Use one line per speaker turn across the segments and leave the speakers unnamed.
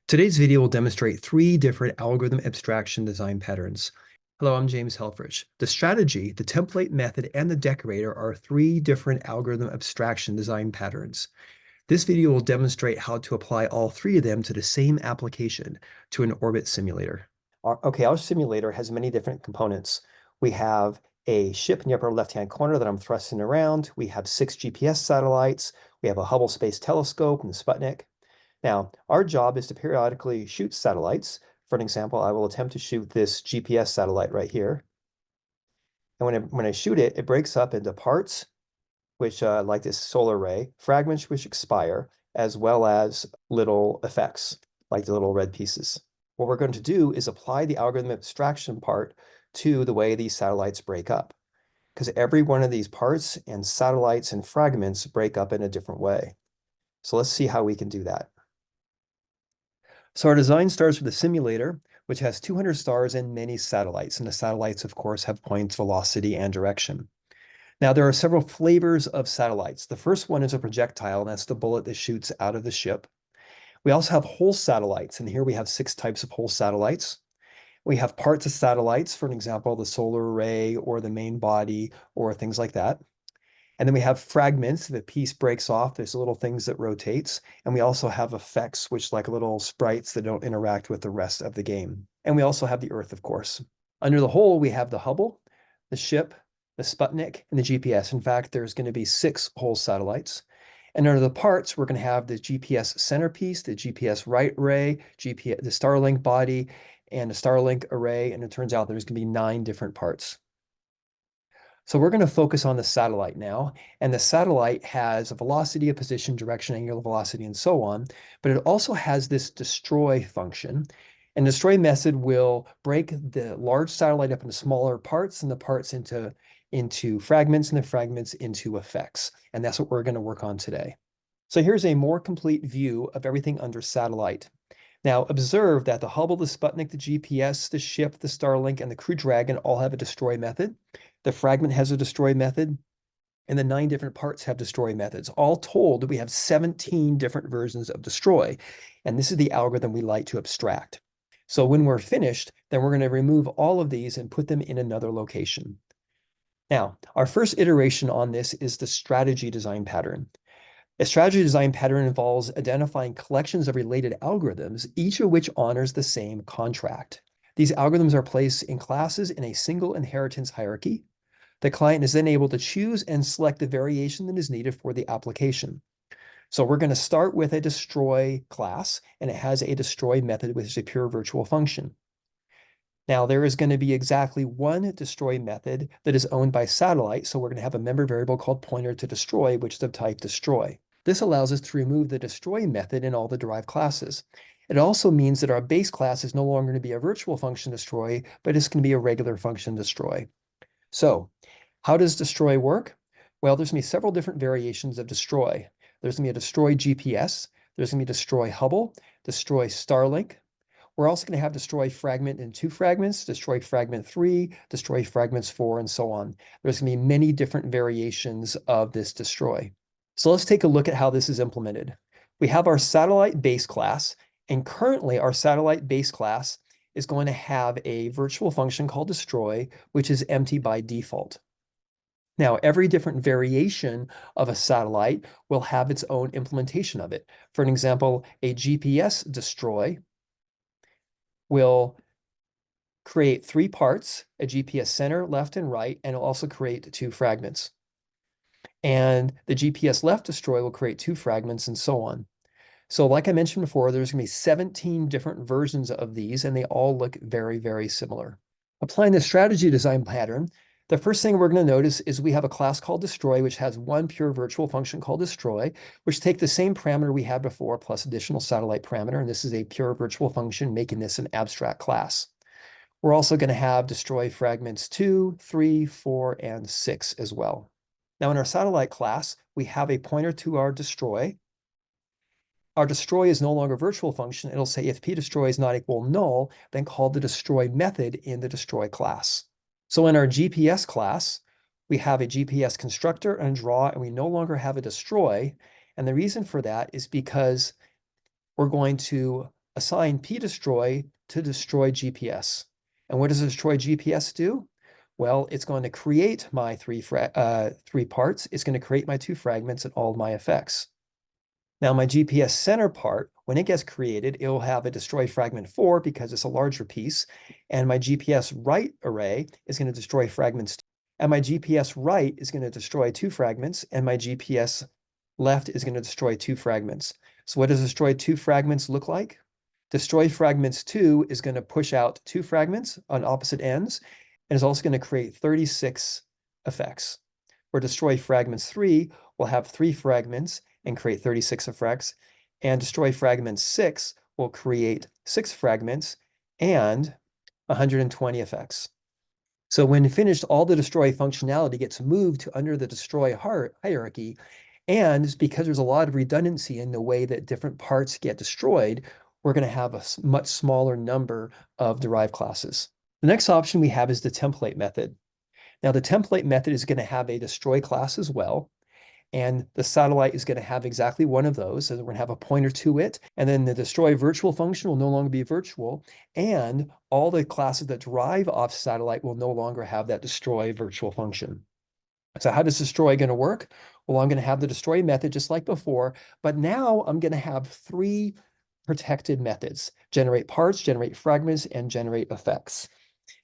Today's video will demonstrate three different algorithm abstraction design patterns. Hello, I'm James Helfrich. The strategy, the template method, and the decorator are three different algorithm abstraction design patterns. This video will demonstrate how to apply all three of them to the same application, to an orbit simulator. Our simulator has many different components. We have a ship in the upper left-hand corner that I'm thrusting around. We have 6 GPS satellites. We have a Hubble Space Telescope and the Sputnik. Now, our job is to periodically shoot satellites. For an example, I will attempt to shoot this GPS satellite right here. And when I shoot it, it breaks up into parts, which like this solar array, fragments which expire, as well as little effects, like the little red pieces. What we're going to do is apply the algorithm abstraction part to the way these satellites break up, because every one of these parts and satellites and fragments break up in a different way. So let's see how we can do that. So our design starts with a simulator, which has 200 stars and many satellites. And the satellites, of course, have points, velocity, and direction. Now, there are several flavors of satellites. The first one is a projectile, and that's the bullet that shoots out of the ship. We also have whole satellites, and here we have 6 types of whole satellites. We have parts of satellites, for an example, the solar array or the main body or things like that. And then we have fragments. If a piece breaks off, there's little things that rotates. And we also have effects, which like little sprites that don't interact with the rest of the game. And we also have the Earth, of course. Under the whole, we have the Hubble, the ship, the Sputnik, and the GPS. In fact, there's going to be 6 whole satellites. And under the parts, we're going to have the GPS centerpiece, the GPS right array, GPS, the Starlink body, and the Starlink array. And it turns out there's going to be 9 different parts. So we're going to focus on the satellite now, and the satellite has a velocity, a position, direction, angular velocity, and so on, but it also has this destroy function. And the destroy method will break the large satellite up into smaller parts and the parts into fragments and the fragments into effects. And that's what we're going to work on today. So here's a more complete view of everything under satellite. Now observe that the Hubble, the Sputnik, the GPS, the ship, the Starlink, and the Crew Dragon all have a destroy method. The fragment has a destroy method, and the 9 different parts have destroy methods. All told, we have 17 different versions of destroy, and this is the algorithm we like to abstract. So when we're finished, then we're going to remove all of these and put them in another location. Now, our first iteration on this is the strategy design pattern. A strategy design pattern involves identifying collections of related algorithms, each of which honors the same contract. These algorithms are placed in classes in a single inheritance hierarchy. The client is then able to choose and select the variation that is needed for the application. So we're going to start with a destroy class, and it has a destroy method, which is a pure virtual function. Now, there is going to be exactly one destroy method that is owned by satellite, so we're going to have a member variable called pointer to destroy, which is of type destroy. This allows us to remove the destroy method in all the derived classes. It also means that our base class is no longer going to be a virtual function destroy, but it's going to be a regular function destroy. So how does destroy work? Well, there's going to be several different variations of destroy. There's going to be a destroy GPS. There's going to be destroy Hubble, destroy Starlink. We're also going to have destroy fragment in 2 fragments, destroy fragment 3, destroy fragments 4, and so on. There's going to be many different variations of this destroy. So let's take a look at how this is implemented. We have our satellite base class, and currently our satellite base class is going to have a virtual function called destroy, which is empty by default. Now, every different variation of a satellite will have its own implementation of it. For an example, a GPS destroy will create 3 parts, a GPS center, left, and right, and it'll also create 2 fragments. And the GPS left destroy will create 2 fragments and so on. So like I mentioned before, there's going to be 17 different versions of these, and they all look very, very similar. Applying the strategy design pattern, the first thing we're going to notice is we have a class called destroy, which has one pure virtual function called destroy, which take the same parameter we had before plus additional satellite parameter. And this is a pure virtual function, making this an abstract class. We're also going to have destroy fragments 2, 3, 4, and 6 as well. Now in our satellite class, we have a pointer to our destroy. Our destroy is no longer a virtual function. It'll say if pdestroy is not equal null, then call the destroy method in the destroy class. So in our GPS class, we have a GPS constructor and a draw, and we no longer have a destroy. And the reason for that is because we're going to assign pdestroy to destroy GPS. And what does destroy GPS do? Well, it's going to create my three parts. It's going to create my two fragments and all of my effects. Now, my GPS center part, when it gets created, it will have a destroy fragment 4 because it's a larger piece. And my GPS right array is going to destroy fragments 2. And my GPS right is going to destroy 2 fragments. And my GPS left is going to destroy 2 fragments. So what does destroy 2 fragments look like? Destroy fragments 2 is going to push out 2 fragments on opposite ends, and is also going to create 36 effects. Where destroy fragments 3 will have 3 fragments and create 36 effects, and destroy fragment 6 will create 6 fragments and 120 effects. So when finished, all the destroy functionality gets moved to under the destroy hierarchy, and because there's a lot of redundancy in the way that different parts get destroyed, we're going to have a much smaller number of derived classes. The next option we have is the template method. Now, the template method is going to have a destroy class as well. And the satellite is going to have exactly one of those. So we're going to have a pointer to it. And then the destroy virtual function will no longer be virtual. And all the classes that derive off satellite will no longer have that destroy virtual function. So how does destroy going to work? Well, I'm going to have the destroy method just like before, but now I'm going to have 3 protected methods: generate parts, generate fragments, and generate effects.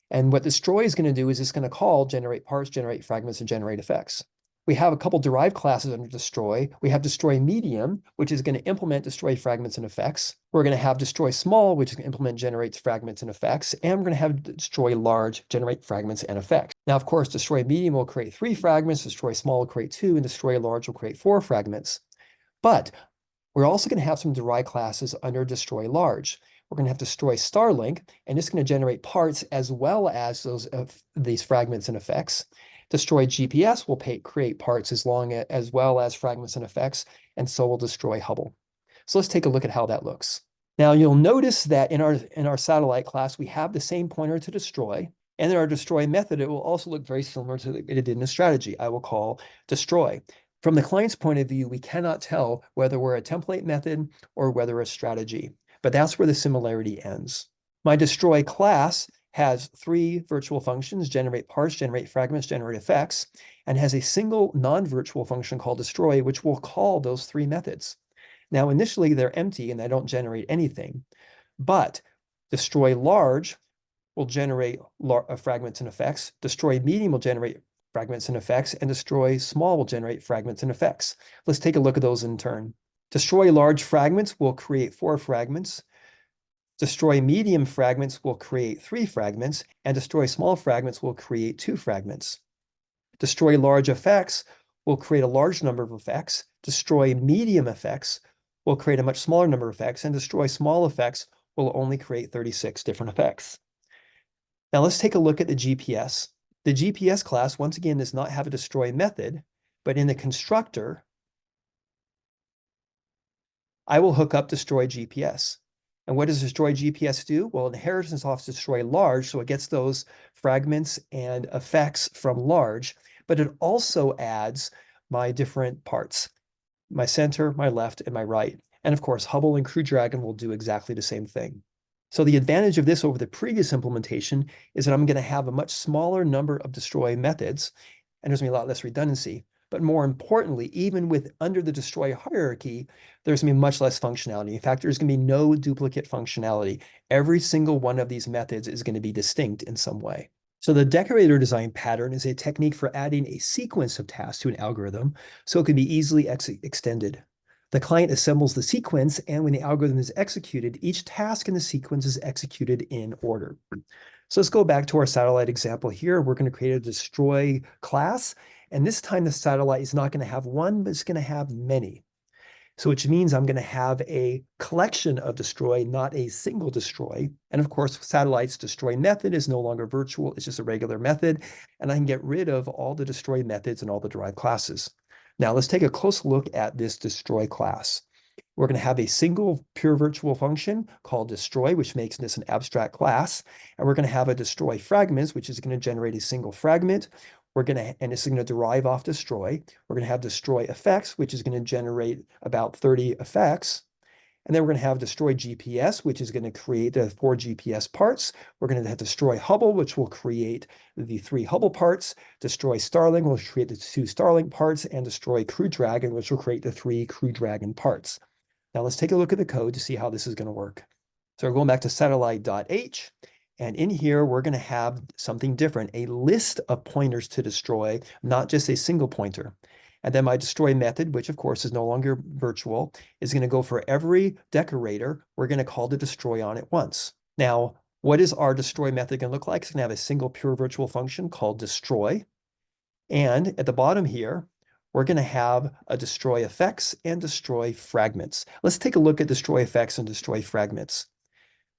And what destroy is going to do is it's going to call generate parts, generate fragments, and generate effects. We have a couple derived classes under destroy. We have destroy medium, which is going to implement destroy fragments and effects. We're going to have destroy small, which is going to implement generates fragments and effects. And we're going to have destroy large, generate fragments and effects. Now, of course, destroy medium will create 3 fragments, destroy small will create 2, and destroy large will create 4 fragments. But we're also going to have some derived classes under destroy large. We're going to have destroy Starlink, and it's going to generate parts as well as these fragments and effects. Destroy GPS will create parts as well as fragments and effects, and so will destroy Hubble. So let's take a look at how that looks. Now you'll notice that in our satellite class, we have the same pointer to destroy, and in our destroy method, it will also look very similar to what it did in the strategy. I will call destroy. From the client's point of view, we cannot tell whether we're a template method or whether a strategy, but that's where the similarity ends. My destroy class has 3 virtual functions: generate parts, generate fragments, generate effects, and has a single non-virtual function called destroy, which will call those 3 methods. Now, initially, they're empty and they don't generate anything, but destroy large will generate fragments and effects, destroy medium will generate fragments and effects, and destroy small will generate fragments and effects. Let's take a look at those in turn. Destroy large fragments will create 4 fragments. Destroy medium fragments will create 3 fragments, and destroy small fragments will create 2 fragments. Destroy large effects will create a large number of effects. Destroy medium effects will create a much smaller number of effects, and destroy small effects will only create 36 different effects. Now let's take a look at the GPS. The GPS class, once again, does not have a destroy method, but in the constructor, I will hook up destroy GPS. And what does destroy GPS do? Well, inheritance off destroy large, so it gets those fragments and effects from large, but it also adds my different parts: my center, my left, and my right. And of course, Hubble and Crew Dragon will do exactly the same thing. So the advantage of this over the previous implementation is that I'm going to have a much smaller number of destroy methods, and there's going to be a lot less redundancy. But more importantly, even with under the destroy hierarchy, there's going to be much less functionality. In fact, there's going to be no duplicate functionality. Every single one of these methods is going to be distinct in some way. So the decorator design pattern is a technique for adding a sequence of tasks to an algorithm so it can be easily extended. The client assembles the sequence, and when the algorithm is executed, each task in the sequence is executed in order. So let's go back to our satellite example here. We're going to create a destroy class, and this time the satellite is not going to have one, but it's going to have many. So which means I'm going to have a collection of destroy, not a single destroy. And of course, satellite's destroy method is no longer virtual. It's just a regular method. And I can get rid of all the destroy methods and all the derived classes. Now let's take a close look at this destroy class. We're going to have a single pure virtual function called destroy, which makes this an abstract class. And we're going to have a destroy fragments, which is going to generate a single fragment. And it's going to derive off destroy. We're going to have destroy effects, which is going to generate about 30 effects. And then we're going to have destroy GPS, which is going to create the 4 GPS parts. We're going to have destroy Hubble, which will create the 3 Hubble parts. Destroy Starling, which will create the 2 Starling parts. And destroy Crew Dragon, which will create the 3 Crew Dragon parts. Now let's take a look at the code to see how this is going to work. So we're going back to satellite.h. And in here, we're going to have something different, a list of pointers to destroy, not just a single pointer. And then my destroy method, which of course is no longer virtual, is going to go for every decorator. We're going to call the destroy on it once. Now, what is our destroy method going to look like? It's going to have a single pure virtual function called destroy. And at the bottom here, we're going to have a destroy effects and destroy fragments. Let's take a look at destroy effects and destroy fragments.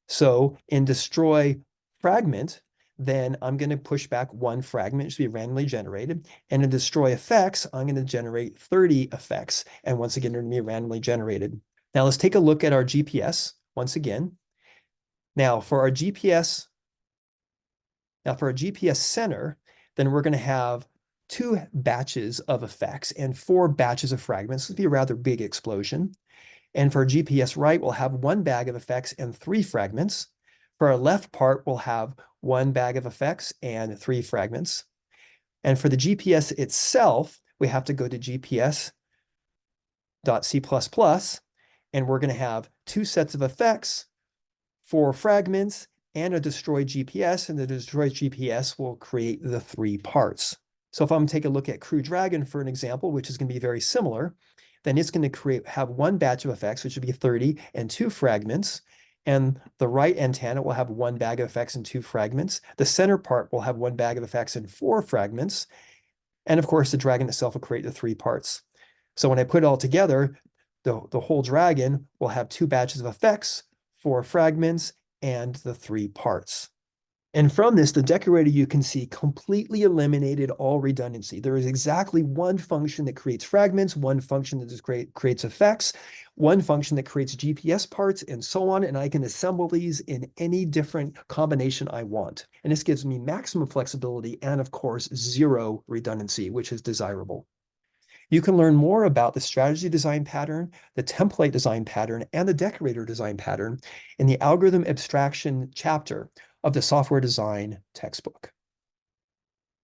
So in destroy fragment, then I'm going to push back 1 fragment, which will be randomly generated. And in destroy effects, I'm going to generate 30 effects. And once again, they're going to be randomly generated. Now let's take a look at our GPS once again. Now for our GPS center, then we're going to have 2 batches of effects and 4 batches of fragments. This will be a rather big explosion. And for GPS right, we'll have 1 bag of effects and 3 fragments. For our left part, we'll have 1 bag of effects and 3 fragments. And for the GPS itself, we have to go to gps.c++, and we're going to have 2 sets of effects, 4 fragments, and a destroyed GPS, and the destroyed GPS will create the 3 parts. So if I'm going to take a look at Crew Dragon for an example, which is going to be very similar, then it's going to have 1 batch of effects, which would be 30, and 2 fragments. And the right antenna will have 1 bag of effects and 2 fragments. The center part will have 1 bag of effects and 4 fragments. And of course, the dragon itself will create the 3 parts. So when I put it all together, the whole dragon will have 2 batches of effects, 4 fragments, and the 3 parts. And from this, the decorator, you can see, completely eliminated all redundancy. There is exactly 1 function that creates fragments, 1 function that just creates effects, 1 function that creates GPS parts, and so on. And I can assemble these in any different combination I want. And this gives me maximum flexibility and, of course, 0 redundancy, which is desirable. You can learn more about the strategy design pattern, the template design pattern, and the decorator design pattern in the algorithm abstraction chapter of the software design textbook.